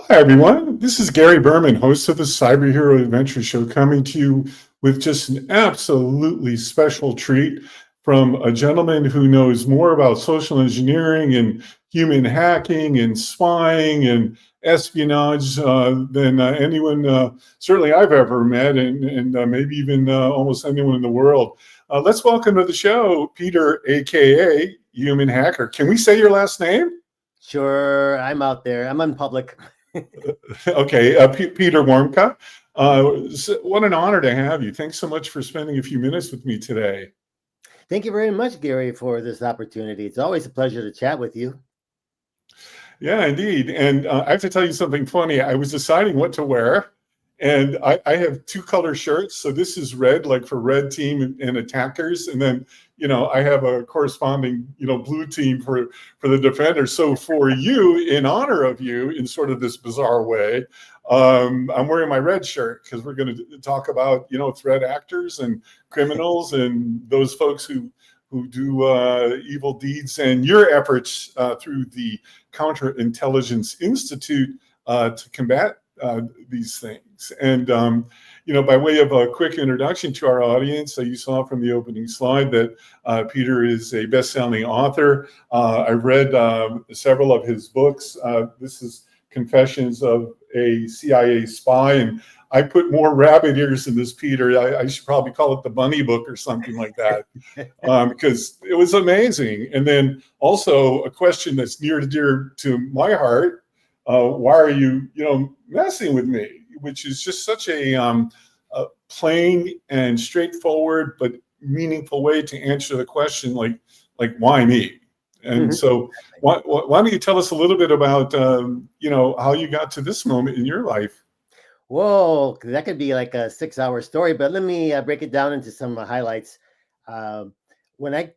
Hi, everyone. This is Gary Berman, host of the Cyber Hero Adventure Show, coming to you with just an absolutely special treat from a gentleman who knows more about social engineering and human hacking and spying and espionage than anyone, certainly I've ever met, and maybe even almost anyone in the world. Let's welcome to the show, Peter, aka Human Hacker. Can we say your last name? Sure, I'm out there. I'm in public. Okay, Peter Warmka, what an honor to have you. Thanks so much for spending a few minutes with me today. Thank you very much, Gary, for this opportunity. It's always a pleasure to chat with you. Yeah, indeed. And I have to tell you something funny. I was deciding what to wear, and I have two color shirts. So this is red, like for red team and attackers, and then I have a corresponding blue team for the defenders. So for you, in honor of you, in sort of this bizarre way, I'm wearing my red shirt because we're going to talk about threat actors and criminals and those folks who do evil deeds, and your efforts through the Counterintelligence Institute to combat these things. And, by way of a quick introduction to our audience, you saw from the opening slide that Peter is a best-selling author. I've read several of his books. This is Confessions of a CIA Spy, and I put more rabbit ears in this, Peter. I should probably call it the Bunny Book or something like that, because it was amazing. And then also a question that's near and dear to my heart: why are you, messing with me? Which is just such a plain and straightforward but meaningful way to answer the question, like why me? And so, why don't you tell us a little bit about how you got to this moment in your life? Whoa, that could be like a 6-hour story, but let me break it down into some highlights. Um, when I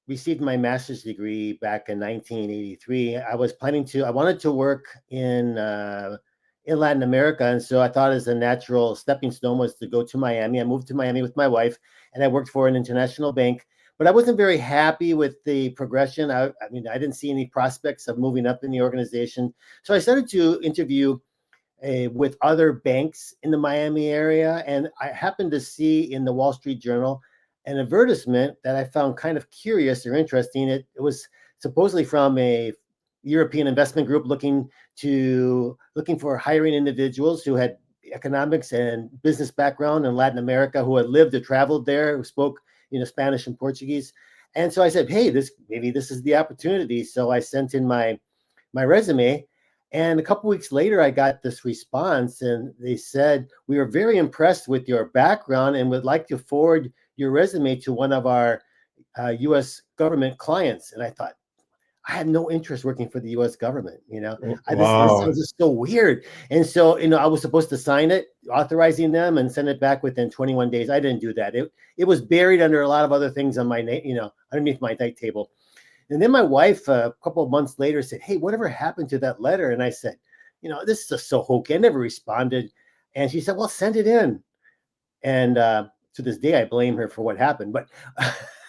received my master's degree back in 1983, I wanted to work in Latin America, and so I thought as a natural stepping stone was to go to Miami. I moved to Miami with my wife, and I worked for an international bank. But I wasn't very happy with the progression. I mean, I didn't see any prospects of moving up in the organization. So I started to interview with other banks in the Miami area. And I happened to see in the Wall Street Journal an advertisement that I found kind of curious or interesting. It was supposedly from a European investment group looking for hiring individuals who had economics and business background in Latin America, who had lived or traveled there, who spoke Spanish and Portuguese. And so I said, hey, maybe this is the opportunity. So I sent in my resume, and a couple weeks later, I got this response, and they said, we are very impressed with your background and would like to forward your resume to one of our U.S. government clients. And I thought, I had no interest working for the U.S. government. This Wow. sounds just so weird. And so, I was supposed to sign it, authorizing them, and send it back within 21 days. I didn't do that. It was buried under a lot of other things on my underneath my night table. And then my wife, a couple of months later, said, hey, whatever happened to that letter? And I said, this is just so hokey. I never responded. And she said, well, send it in. And to this day, I blame her for what happened, but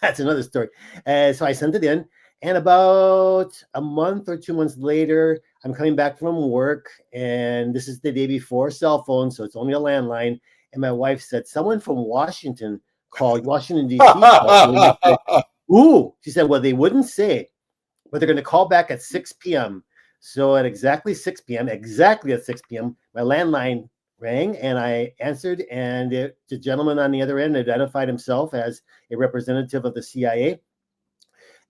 that's another story. So I sent it in. And about a month or 2 months later, I'm coming back from work, and this is the day before cell phone, so it's only a landline. And my wife said, someone from Washington called, Washington, D.C. called me. And said, ooh, she said, well, they wouldn't say, but they're going to call back at 6 p.m. So at exactly 6 p.m., my landline rang, and I answered, and the gentleman on the other end identified himself as a representative of the CIA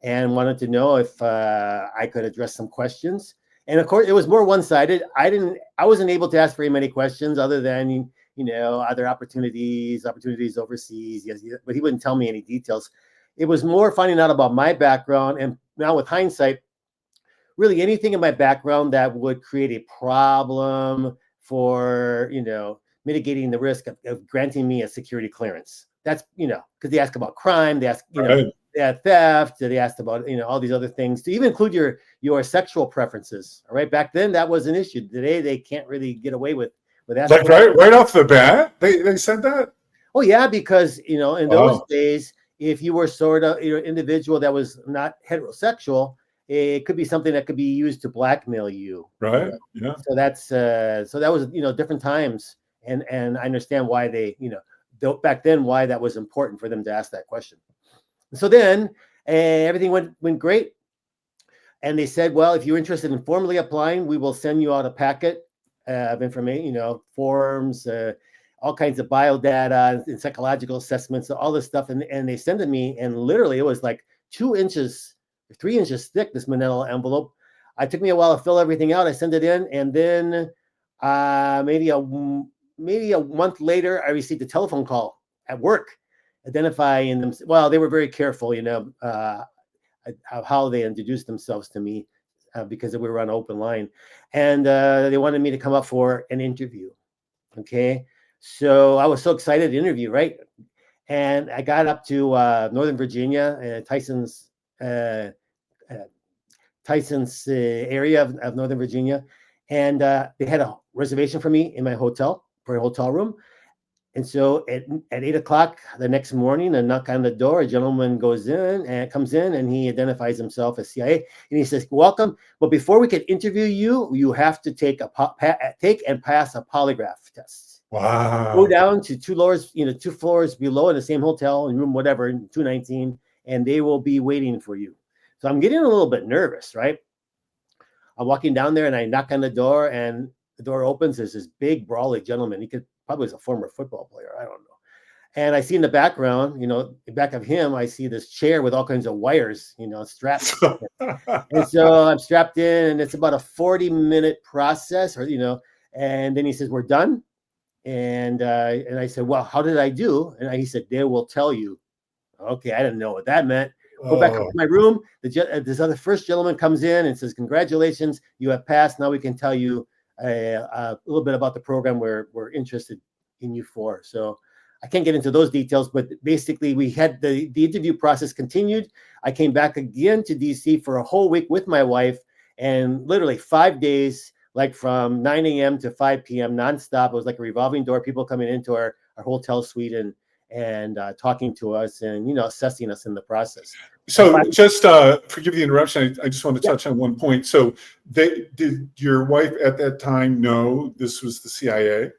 and wanted to know if I could address some questions. And of course, it was more one-sided. I wasn't able to ask very many questions other than, other opportunities overseas. Yes, but he wouldn't tell me any details. It was more finding out about my background. And now with hindsight, really anything in my background that would create a problem for, mitigating the risk of granting me a security clearance. That's, because they ask about crime, they ask, Right. they had theft, they asked about, all these other things, to even include your sexual preferences. All right. Back then that was an issue. Today they can't really get away with asking. Like right off the bat, they said that. Oh yeah, because in those Wow. days, if you were sort of an individual that was not heterosexual, it could be something that could be used to blackmail you. Right. Yeah. So that's so that was different times, and I understand why they back then why that was important for them to ask that question. So then everything went great, and they said, well, if you're interested in formally applying, we will send you out a packet of information, forms, all kinds of biodata and psychological assessments, all this stuff, and they sent it to me, and literally it was like 2 inches, 3 inches thick, this manila envelope. It took me a while to fill everything out. I sent it in, and then maybe a month later, I received a telephone call at work, identifying them. Well, they were very careful, how they introduced themselves to me because we were on open line, and they wanted me to come up for an interview. Okay, so I was so excited to interview, right? And I got up to Northern Virginia, Tyson's area of Northern Virginia, and they had a reservation for me in my hotel for a hotel room. And so at 8 o'clock the next morning, a knock on the door, a gentleman comes in, and he identifies himself as CIA, and he says, "Welcome, but before we can interview you, you have to take and pass a polygraph test. Wow. Go down to 2 floors below in the same hotel, in room whatever, 219, and they will be waiting for you." So I'm getting a little bit nervous, right? I'm walking down there, and I knock on the door, and the door opens. There's this big, brawly gentleman. He probably was a former football player. I don't know. And I see in the background, back of him, I see this chair with all kinds of wires, strapped. And so I'm strapped in, and it's about a 40-minute process, and then he says, "We're done." And I said, "Well, how did I do?" And he said, "They will tell you." Okay, I didn't know what that meant. Go back up to my room. This other first gentleman comes in and says, "Congratulations, you have passed. Now we can tell you a little bit about the program we're interested in you for." So I can't get into those details, but basically we had the interview process continued. I came back again to DC for a whole week with my wife, and literally 5 days, like from 9 a.m. to 5 p.m. nonstop. It was like a revolving door, people coming into our hotel suite and talking to us and, assessing us in the process. So just forgive the interruption. I just want to touch on one point. So did your wife at that time know this was the CIA?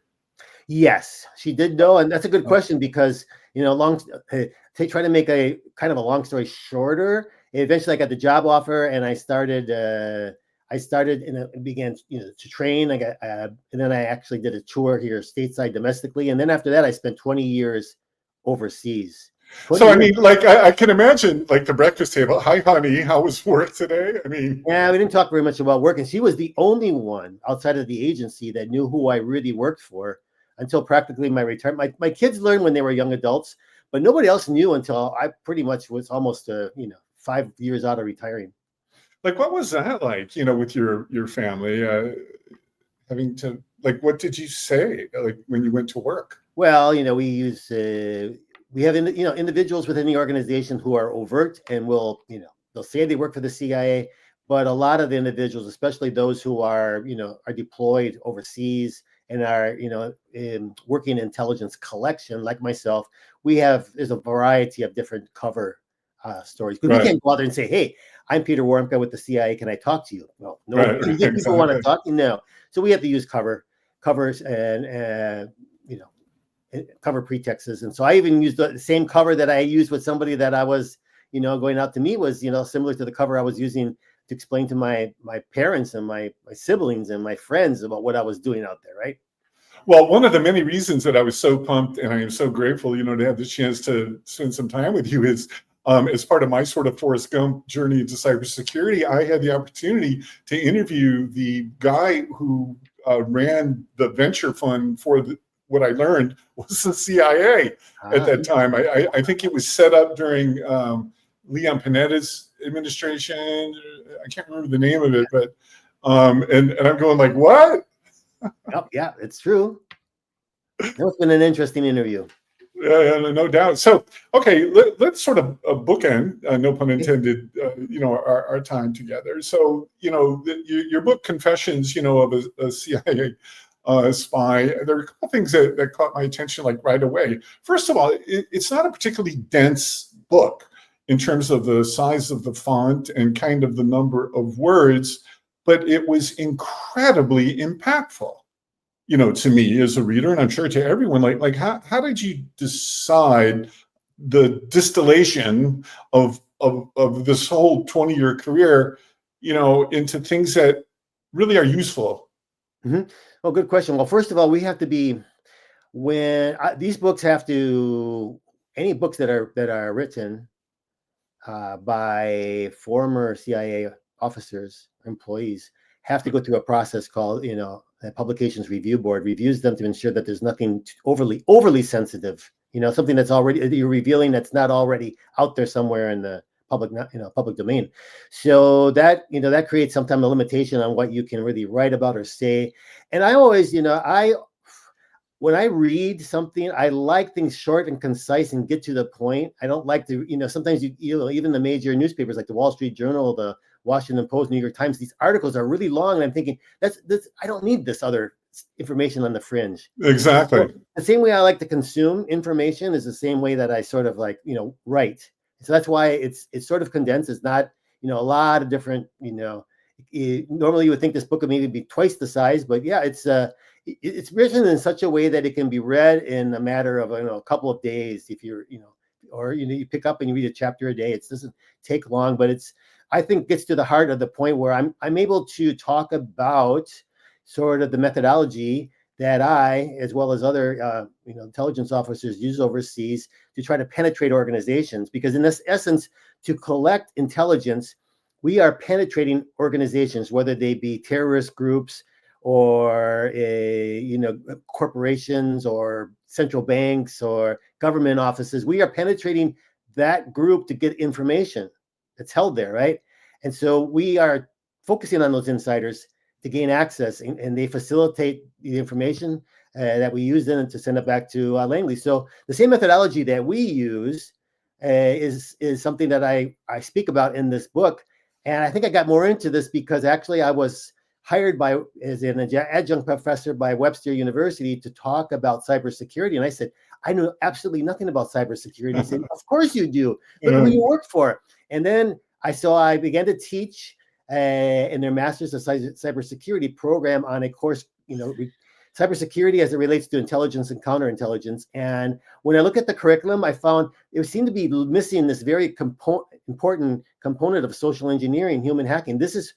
Yes, she did know. And that's a good question because, to try to make a kind of a long story shorter, eventually I got the job offer and I started and began, to train. And then I actually did a tour here stateside domestically. And then after that, I spent 20 years overseas. So, I mean, like, I can imagine, like, the breakfast table. "Hi, honey, how was work today?" I mean, yeah, we didn't talk very much about work. And she was the only one outside of the agency that knew who I really worked for until practically my retirement. My kids learned when they were young adults, but nobody else knew until I pretty much was almost, 5 years out of retiring. like, what was that like, with your family, having to, like, what did you say, like, when you went to work? Well, we have individuals within the organization who are overt and they'll say they work for the CIA, but a lot of the individuals, especially those who are deployed overseas and are working intelligence collection, like myself, there's a variety of different cover stories. Because we can't go out there and say, "Hey, I'm Peter Warmka with the CIA. Can I talk to you?" Well, no. Right, People exactly. want to talk. No. So we have to use covers and cover pretexts. And so I even used the same cover that I used with somebody that I was, going out to meet was, similar to the cover I was using to explain to my parents and my siblings and my friends about what I was doing out there, right? Well, one of the many reasons that I was so pumped and I am so grateful, to have the chance to spend some time with you is as part of my sort of Forrest Gump journey into cybersecurity, I had the opportunity to interview the guy who ran the venture fund for what I learned was the CIA at that time. I think it was set up during Leon Panetta's administration. I can't remember the name of it, but and I'm going like, what? Oh, yeah, it's true. It's been an interesting interview. No doubt. So, okay, let's sort of bookend, no pun intended, our time together. So, your book, Confessions, of a CIA spy, there are a couple things that caught my attention like right away. First of all, it's not a particularly dense book. in terms of the size of the font and kind of the number of words, but it was incredibly impactful, to me as a reader, and I'm sure to everyone. Like how did you decide the distillation of this whole 20-year career, into things that really are useful? Well, good question. Well, first of all, we have to be these books have to any books that are written by former CIA officers, employees, have to go through a process called, a publications review board reviews them to ensure that there's nothing overly sensitive, something that's already you're revealing that's not already out there somewhere in the public domain. So that creates sometimes a limitation on what you can really write about or say. And I always, when I read something, I like things short and concise and get to the point. I don't like to, sometimes even the major newspapers like the Wall Street Journal, the Washington Post, New York Times, these articles are really long, and I'm thinking that's I don't need this other information on the fringe. Exactly. So the same way I like to consume information is the same way that I sort of write. So that's why it's sort of condensed. It's not, a lot of different, normally you would think this book would maybe be twice the size, but yeah, it's written in such a way that it can be read in a matter of a couple of days if you're or you pick up and you read a chapter a day. It doesn't take long, but I think gets to the heart of the point where I'm able to talk about sort of the methodology that I, as well as other intelligence officers, use overseas to try to penetrate organizations. Because in this essence, to collect intelligence, we are penetrating organizations, whether they be terrorist groups or corporations or central banks or government offices. We are penetrating that group to get information that's held there, right? And so we are focusing on those insiders to gain access, and they facilitate the information that we use then to send it back to Langley. So the same methodology that we use is something that I speak about in this book. And I think I got more into this because actually I was hired as an adjunct professor by Webster University to talk about cybersecurity. And I said, I knew absolutely nothing about cybersecurity. He said, of course you do. Look at who you work for. And then I began to teach in their Masters of Cybersecurity program on a course, cybersecurity as it relates to intelligence and counterintelligence. And when I look at the curriculum, I found it seemed to be missing this very important component of social engineering, human hacking. This is,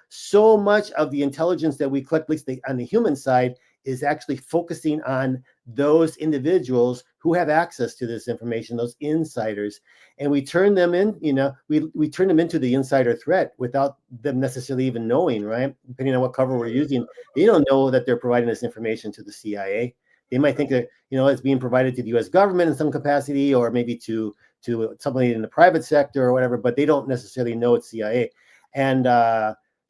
so much of the intelligence that we collect, at least on the human side, is actually focusing on those individuals who have access to this information, those insiders, and we turn them in, we turn them into the insider threat without them necessarily even knowing, right? Depending on what cover we're using, they don't know that they're providing this information to the CIA. They might think that, it's being provided to the U.S. government in some capacity, or maybe to somebody in the private sector or whatever, but they don't necessarily know it's CIA. And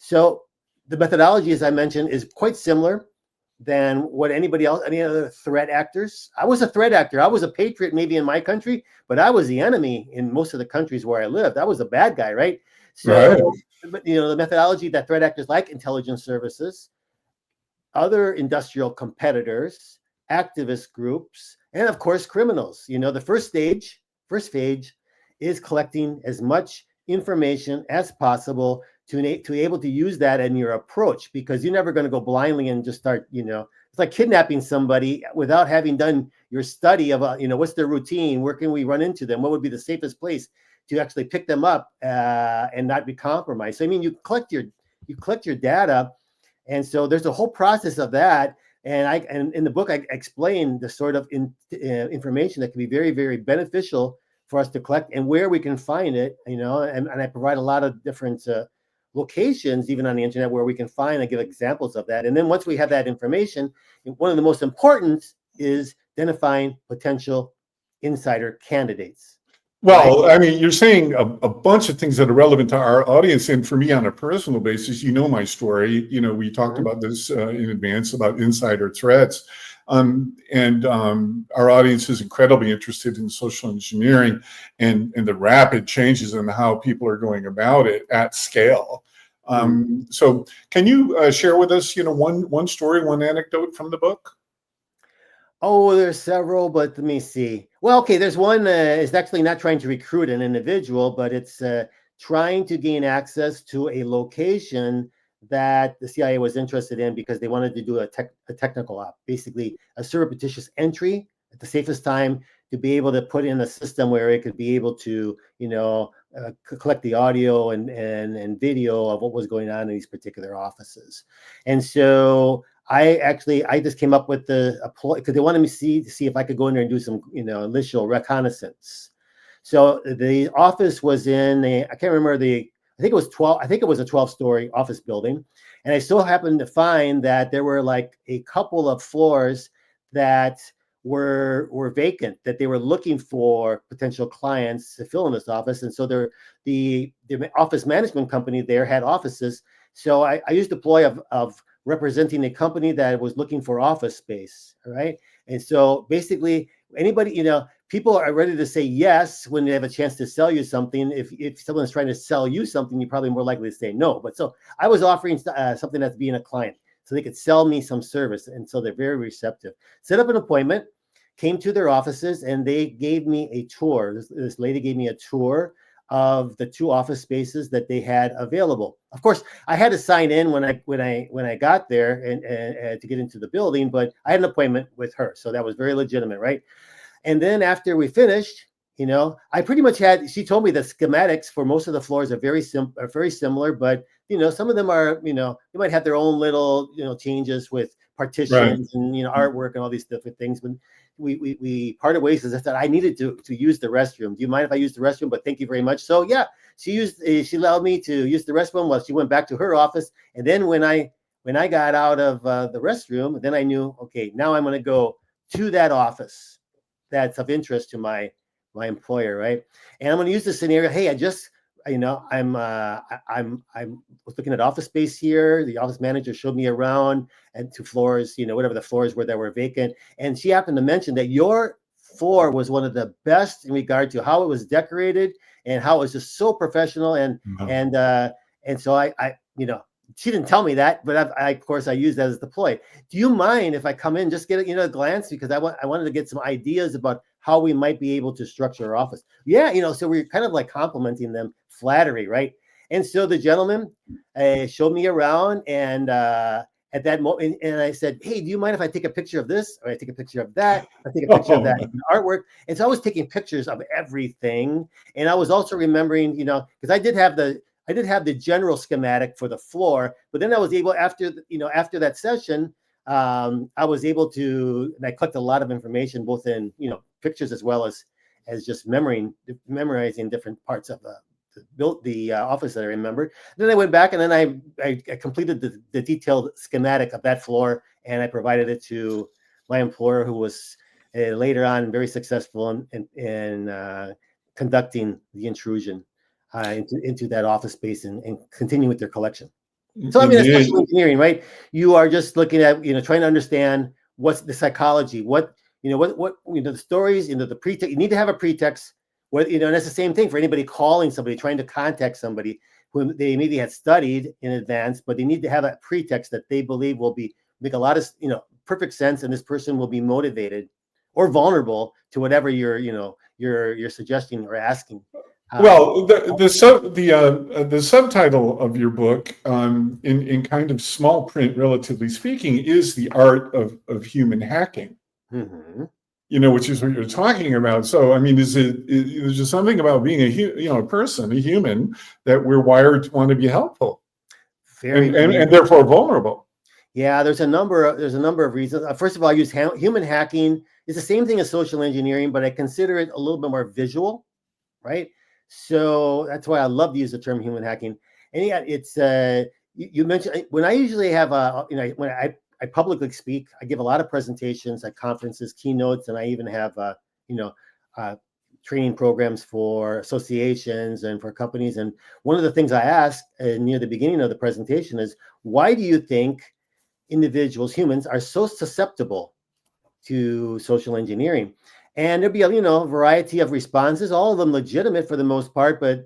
so the methodology, as I mentioned, is quite similar than what any other threat actors. I was a threat actor. I was a patriot maybe in my country, but I was the enemy in most of the countries where I lived. I was a bad guy, right? So, right. But, the methodology that threat actors like intelligence services, other industrial competitors, activist groups, and of course, criminals. The first stage is collecting as much information as possible to be able to use that in your approach, because you're never going to go blindly and just start, it's like kidnapping somebody without having done your study of, what's their routine, where can we run into them, what would be the safest place to actually pick them up and not be compromised. So, you collect your data, and so there's a whole process of that. And in the book, I explain the sort of information that can be very, very beneficial for us to collect and where we can find it, and I provide a lot of different locations, even on the internet, where we can find and give examples of that. And then once we have that information, one of the most important is identifying potential insider candidates. Well, right? You're saying a bunch of things that are relevant to our audience. And for me, on a personal basis, my story. We talked about this in advance about insider threats. And our audience is incredibly interested in social engineering and the rapid changes in how people are going about it at scale. So can you share with us, one story, one anecdote from the book? Oh, there's several, but let me see. Well, okay, there's one. It's actually not trying to recruit an individual, but it's trying to gain access to a location that the CIA was interested in because they wanted to do a technical op, basically a surreptitious entry at the safest time to be able to put in a system where it could be able to, collect the audio and video of what was going on in these particular offices. And so I just came up with because they wanted me to see if I could go in there and do some initial reconnaissance. So the office was I can't remember I think it was 12. I think it was a 12-story office building, and I still happened to find that there were like a couple of floors that were vacant, that they were looking for potential clients to fill in this office, and so the office management company there had offices. So I used the ploy of representing a company that was looking for office space. All right. And so basically anybody, people are ready to say yes when they have a chance to sell you something. If someone's trying to sell you something, you're probably more likely to say no. But so I was offering something that's being a client so they could sell me some service. And so they're very receptive. Set up an appointment, came to their offices, and they gave me a tour. This lady gave me a tour of the two office spaces that they had available. Of course, I had to sign in when I got there and to get into the building, but I had an appointment with her, so that was very legitimate, right? And then after we finished, I pretty much she told me the schematics for most of the floors are very similar, but some of them are, they might have their own little, changes with partitions and artwork and all these different things. But we parted ways as I said I needed to use the restroom. Do you mind if I use the restroom? But thank you very much. So yeah, she allowed me to use the restroom while she went back to her office. And then when I got out of the restroom, then I knew, okay, now I'm going to go to that office that's of interest to my employer, right? And I'm going to use the scenario. Hey, I just, I'm was looking at office space here. The office manager showed me around and two floors, whatever the floors were that were vacant. And she happened to mention that your floor was one of the best in regard to how it was decorated and how it was just so professional. And so I she didn't tell me that, but of course I used that as the ploy. Do you mind if I come in, just get a glance, because I wanted to get some ideas about how we might be able to structure our office. Yeah, so we're kind of like complimenting them, flattery, right? And so the gentleman showed me around, and at that moment, and I said, "Hey, do you mind if I take a picture of this, or I take a picture of that, I take a picture of that artwork?" And so I was taking pictures of everything, and I was also remembering, because I did have the general schematic for the floor, but then I was able, after that session, I was able to, and I collected a lot of information, both in pictures as well as just memorizing different parts of the office that I remembered. Then I went back, and then I completed the detailed schematic of that floor, and I provided it to my employer, who was later on very successful in conducting the intrusion into that office space and continue with their collection. So I mean, that's social engineering, right? You are just looking at, trying to understand what's the psychology, what the stories, the pretext. You need to have a pretext. And that's the same thing for anybody calling somebody, trying to contact somebody who they maybe had studied in advance, but they need to have a pretext that they believe will make a lot of perfect sense, and this person will be motivated or vulnerable to whatever you're suggesting or asking. Well, the subtitle of your book, in kind of small print, relatively speaking, is The Art of Human Hacking. Mm-hmm. Which is what you're talking about. So, I mean, is just something about being a person, a human, that we're wired to want to be helpful, and therefore vulnerable. Yeah, there's a number of reasons. First of all, I use human hacking. It's the same thing as social engineering, but I consider it a little bit more visual, right? So that's why I love to use the term human hacking. And yeah, it's you mentioned, when I usually have when I publicly speak, I give a lot of presentations at conferences, keynotes, and I even have training programs for associations and for companies. And one of the things I ask near the beginning of the presentation is, why do you think individuals, humans, are so susceptible to social engineering? And there'll be a variety of responses, all of them legitimate for the most part, but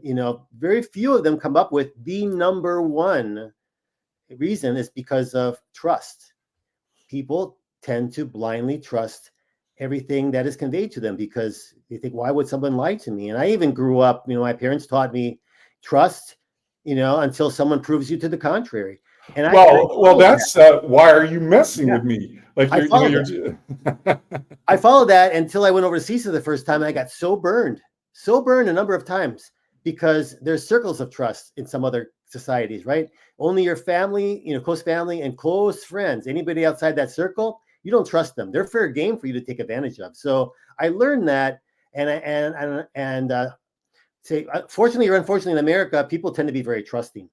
very few of them come up with the number one reason is because of trust. People tend to blindly trust everything that is conveyed to them, because they think, why would someone lie to me? And I even grew up, my parents taught me trust, until someone proves you to the contrary. And Well, that's why are you messing with me? Like I followed I followed that until I went over to CISA the first time. And I got so burned a number of times, because there's circles of trust in some other societies, right? Only your family, close family and close friends. Anybody outside that circle, you don't trust them. They're fair game for you to take advantage of. So I learned that, say, fortunately or unfortunately, in America, people tend to be very trusting.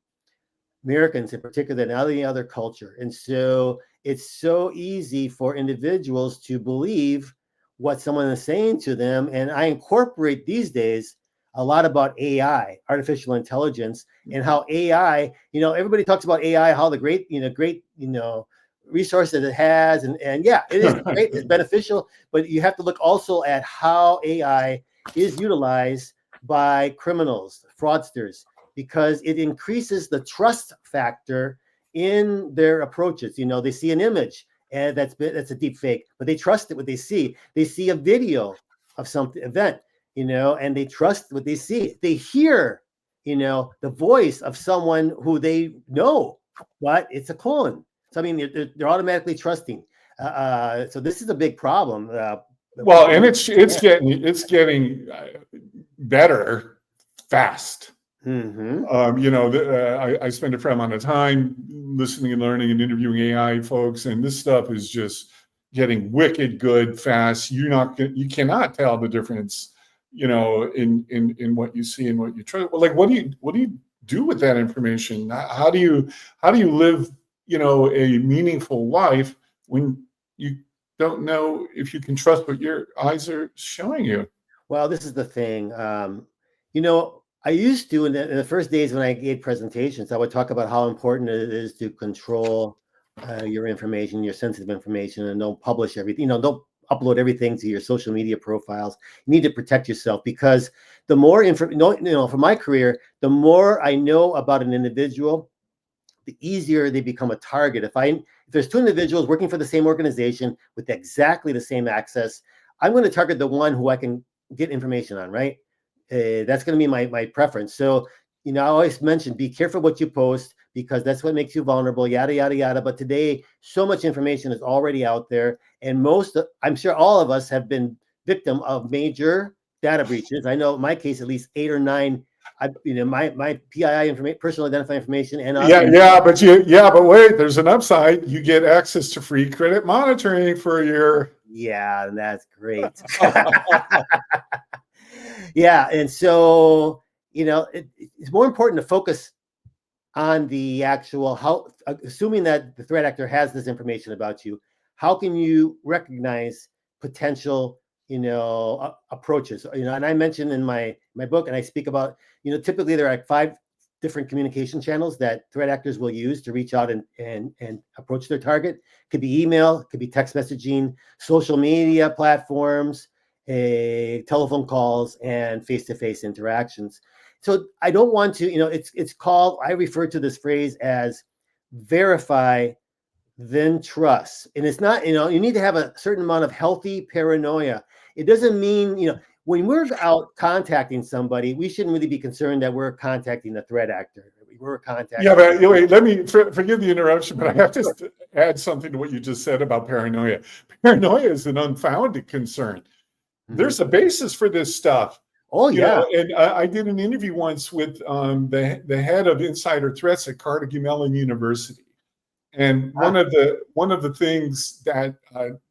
Americans in particular, than any other culture. And so it's so easy for individuals to believe what someone is saying to them. And I incorporate these days a lot about AI, artificial intelligence, and how AI, everybody talks about AI, how the great resource that it has. And yeah, it is great, it's beneficial, but you have to look also at how AI is utilized by criminals, fraudsters, because it increases the trust factor in their approaches. They see an image and that's a deep fake, but they trust it what they see. They see a video of some event, and they trust what they see. They hear, the voice of someone who they know, but it's a clone. So I mean, they're automatically trusting. So this is a big problem. Well, and it's getting better fast. Mm-hmm. I spend a fair amount of time listening and learning and interviewing AI folks, and this stuff is just getting wicked good fast. You cannot tell the difference, in what you see and what you try. Well, like, what do you do with that information? How do you live, a meaningful life when you don't know if you can trust what your eyes are showing you? Well, this is the thing. I used to, in the first days when I gave presentations, I would talk about how important it is to control your information, your sensitive information, and don't publish everything. Don't upload everything to your social media profiles. You need to protect yourself, because the more for my career, the more I know about an individual, the easier they become a target. If there's two individuals working for the same organization with exactly the same access, I'm going to target the one who I can get information on, right? That's going to be my preference. So, I always mention, be careful what you post, because that's what makes you vulnerable, yada, yada, yada. But today, so much information is already out there. And I'm sure all of us have been victim of major data breaches. I know in my case, at least 8 or 9, my PII information, personal identifying information. And but wait, there's an upside. You get access to free credit monitoring for a year. Yeah, that's great. Yeah, and so it's more important to focus on the actual assuming that the threat actor has this information about you. How can you recognize potential approaches? And I mentioned in my book, and I speak about, typically there are 5 different communication channels that threat actors will use to reach out and approach their target. It could be email, it could be text messaging, social media platforms, telephone calls, and face-to-face interactions. So I don't want to, it's called, I refer to this phrase as verify, then trust. And it's not, you need to have a certain amount of healthy paranoia. It doesn't mean, when we're out contacting somebody, we shouldn't really be concerned that we're contacting the threat actor. We're contacting. Yeah, but wait, let me forgive the interruption, but I have to add something to what you just said about paranoia. Paranoia is an unfounded concern. There's a basis for this stuff. Oh, yeah. And I did an interview once with the head of insider threats at Carnegie Mellon University. And one of the things that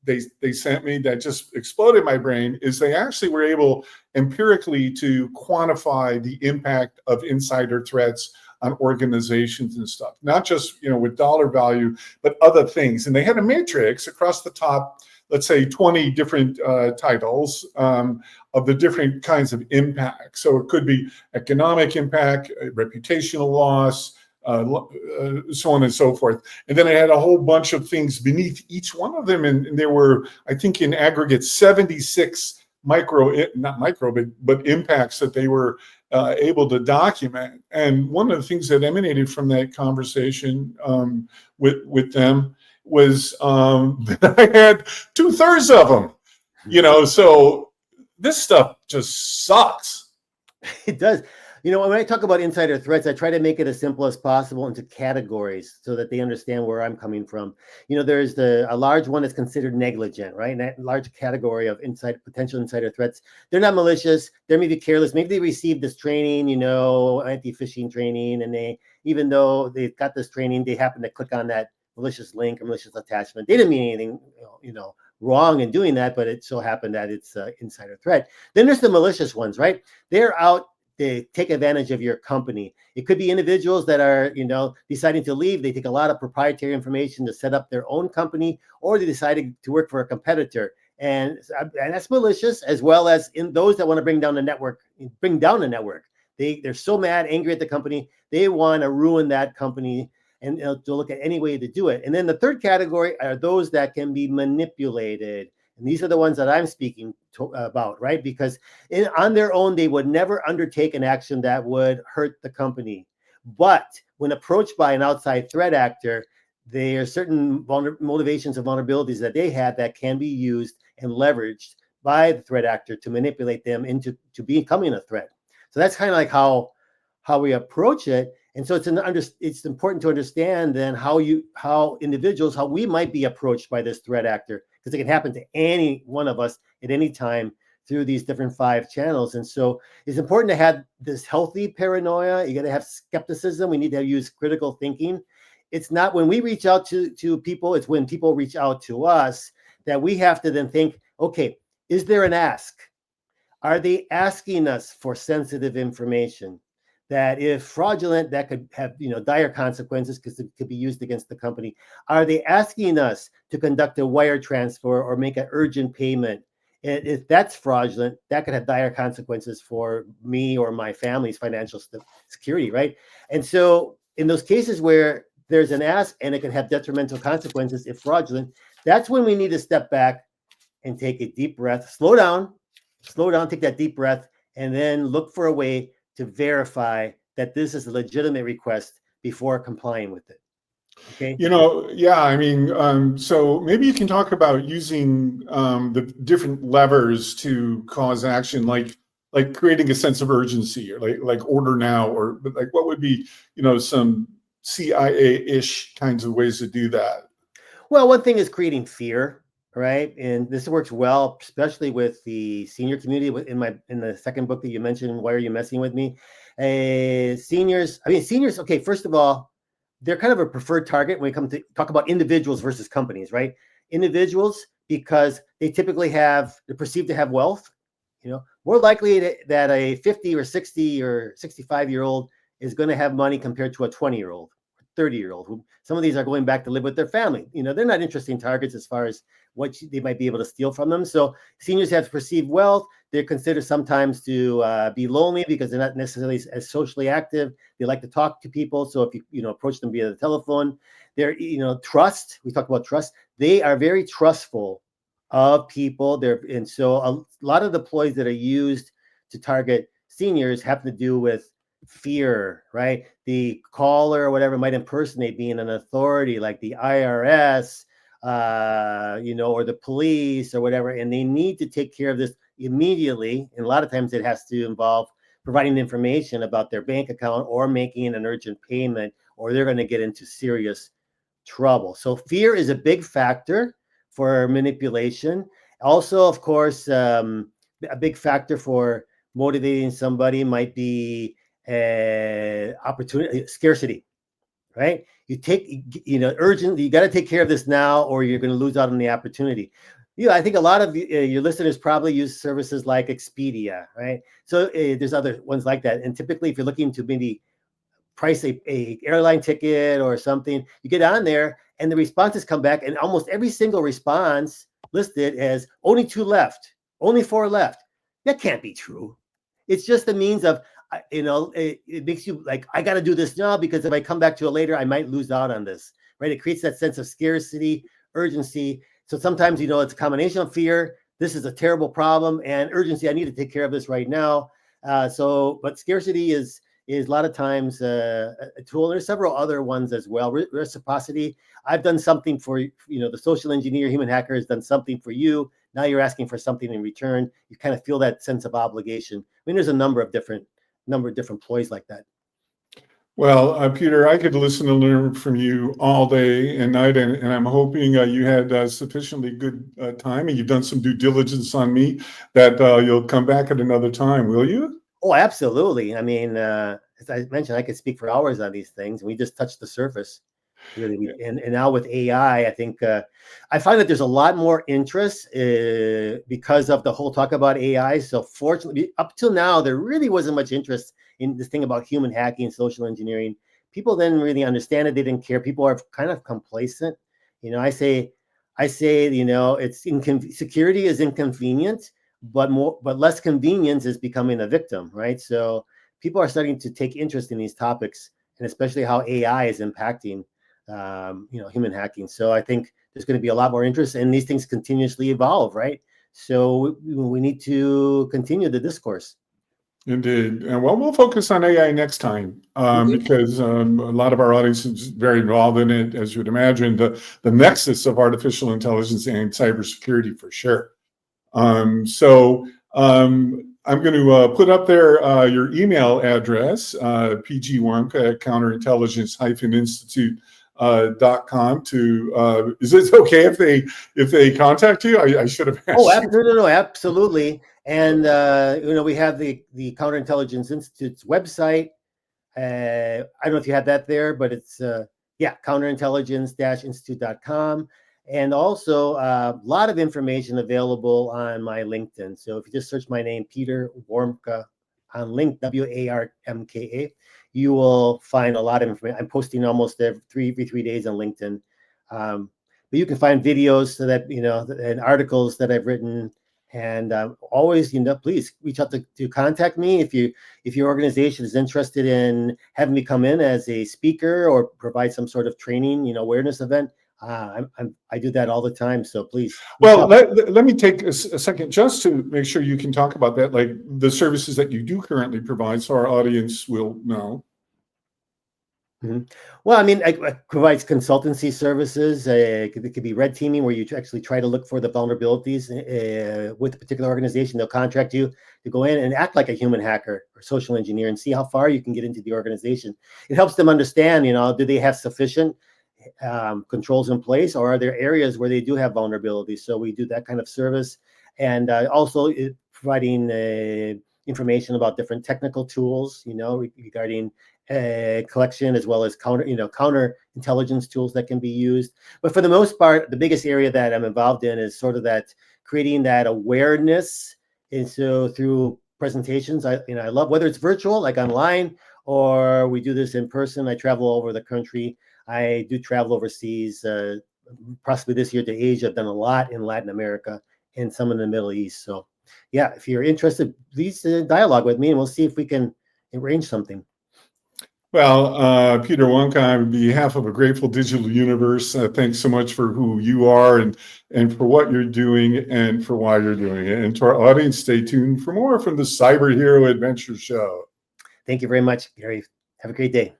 they sent me that just exploded my brain is they actually were able empirically to quantify the impact of insider threats on organizations and stuff, not just with dollar value, but other things. And they had a matrix across the top, let's say 20 different titles of the different kinds of impact. So it could be economic impact, reputational loss, so on and so forth. And then I had a whole bunch of things beneath each one of them. And there were, I think in aggregate, 76 not micro, but impacts that they were able to document. And one of the things that emanated from that conversation with them was that I had 2/3 of them. So this stuff just sucks. It does. When I talk about insider threats, I try to make it as simple as possible into categories so that they understand where I'm coming from. There's a large one that's considered negligent, right? And that large category of potential insider threats. They're not malicious. They're maybe careless. Maybe they received this training, anti-phishing training, and even though they've got this training, they happen to click on that malicious link or malicious attachment. They didn't mean anything, wrong in doing that, but it so happened that it's an insider threat. Then there's the malicious ones, right? They're out. They take advantage of your company. It could be individuals that are, deciding to leave. They take a lot of proprietary information to set up their own company, or they decided to work for a competitor. And that's malicious, as well as in those that want to bring down the network. They're so mad, angry at the company. They want to ruin that company and to look at any way to do it. And then the third category are those that can be manipulated. And these are the ones that I'm speaking about, right? Because on their own, they would never undertake an action that would hurt the company. But when approached by an outside threat actor, there are certain motivations and vulnerabilities that they have that can be used and leveraged by the threat actor to manipulate them into becoming a threat. So that's kind of like how we approach it. And so it's important to understand then how we might be approached by this threat actor, because it can happen to any one of us at any time through these different 5 channels. And so it's important to have this healthy paranoia. You got to have skepticism. We need to use critical thinking. It's not when we reach out to people, it's when people reach out to us that we have to then think, okay, is there an ask? Are they asking us for sensitive information? That if fraudulent, that could have dire consequences because it could be used against the company. Are they asking us to conduct a wire transfer or make an urgent payment? And if that's fraudulent, that could have dire consequences for me or my family's financial security, right? And so in those cases where there's an ask and it can have detrimental consequences if fraudulent, that's when we need to step back and take a deep breath, slow down, take that deep breath, and then look for a way to verify that this is a legitimate request before complying with it. Okay. So maybe you can talk about using the different levers to cause action, like creating a sense of urgency, or like order now, or like what would be, some CIA-ish kinds of ways to do that. Well, one thing is creating fear, right? And this works well, especially with the senior community. In the second book that you mentioned, Why Are You Messing With Me? Seniors. Okay, first of all, they're kind of a preferred target when we come to talk about individuals versus companies, right? Individuals, because they typically they're perceived to have wealth. More likely that a 50 or 60 or 65-year-old is going to have money compared to a 20-year-old. 30-year-old, who some of these are going back to live with their family. They're not interesting targets as far as what they might be able to steal from them. So seniors have perceived wealth. They're considered sometimes to be lonely because they're not necessarily as socially active. They like to talk to people. So if you approach them via the telephone, they're trust. We talk about trust. They are very trustful of people. And so a lot of the ploys that are used to target seniors have to do with fear, right? The caller or whatever might impersonate being an authority like the IRS, or the police or whatever, and they need to take care of this immediately. And a lot of times it has to involve providing information about their bank account or making an urgent payment, or they're going to get into serious trouble. So fear is a big factor for manipulation. Also, of course, a big factor for motivating somebody might be opportunity, scarcity, right? Urgent, you got to take care of this now, or you're going to lose out on the opportunity. I think a lot of your listeners probably use services like Expedia, right? So there's other ones like that. And typically, if you're looking to maybe price a airline ticket or something, you get on there and the responses come back, and almost every single response listed as only 2 left, only 4 left. That can't be true. It's just a means of, it makes you like, I got to do this now, because if I come back to it later, I might lose out on this, right? It creates that sense of scarcity, urgency. So sometimes, it's a combination of fear. This is a terrible problem, and urgency. I need to take care of this right now. But scarcity is a lot of times a tool. There's several other ones as well. Reciprocity. I've done something for, the social engineer, human hacker has done something for you. Now you're asking for something in return. You kind of feel that sense of obligation. I mean, there's a number of different ploys like that. Well, Peter, I could listen and learn from you all day and night, and I'm hoping you had sufficiently good time and you've done some due diligence on me that you'll come back at another time, will you? Oh, absolutely. I mean, as I mentioned, I could speak for hours on these things. We just touched the surface. Really, and now with AI, I think I find that there's a lot more interest because of the whole talk about AI. So fortunately, up till now, there really wasn't much interest in this thing about human hacking, social engineering. People didn't really understand it. They didn't care. People are kind of complacent. I say, it's security is inconvenient, but less convenience is becoming a victim, right? So people are starting to take interest in these topics, and especially how AI is impacting human hacking. So I think there's going to be a lot more interest, and these things continuously evolve, right? So we need to continue the discourse. Indeed. Well, we'll focus on AI next time because a lot of our audience is very involved in it, as you would imagine, the nexus of artificial intelligence and cybersecurity for sure. I'm going to put up there your email address, pgwarmka at counterintelligence-institute.com to is it okay if they contact you? I should have asked. Oh, no, absolutely. And we have the Counterintelligence Institute's website. I don't know if you have that there, but it's counterintelligence-institute.com. And also a lot of information available on my LinkedIn. So if you just search my name, Peter Warmka, on Warmka, you will find a lot of information. I'm posting almost every 3 days on LinkedIn. But you can find videos so that, and articles that I've written. And always, please reach out to contact me if your organization is interested in having me come in as a speaker or provide some sort of training, awareness event. I do that all the time, so please. Well, let me take a second just to make sure you can talk about that, like the services that you do currently provide, so our audience will know. Mm-hmm. Well, I mean, it provides consultancy services. It could be red teaming, where you actually try to look for the vulnerabilities with a particular organization. They'll contract you to go in and act like a human hacker or social engineer and see how far you can get into the organization. It helps them understand, do they have sufficient controls in place, or are there areas where they do have vulnerabilities? So we do that kind of service, and also providing information about different technical tools, regarding collection as well as counter intelligence tools that can be used. But for the most part, the biggest area that I'm involved in is sort of that creating that awareness. And so through presentations, I love, whether it's virtual, like online, or we do this in person. I travel all over the country. I do travel overseas, possibly this year to Asia. I've done a lot in Latin America and some in the Middle East. So yeah, if you're interested, please dialogue with me and we'll see if we can arrange something. Well, Peter Warmka, on behalf of a grateful digital universe, thanks so much for who you are and for what you're doing and for why you're doing it. And to our audience, stay tuned for more from the Cyber Hero Adventure Show. Thank you very much, Gary. Have a great day.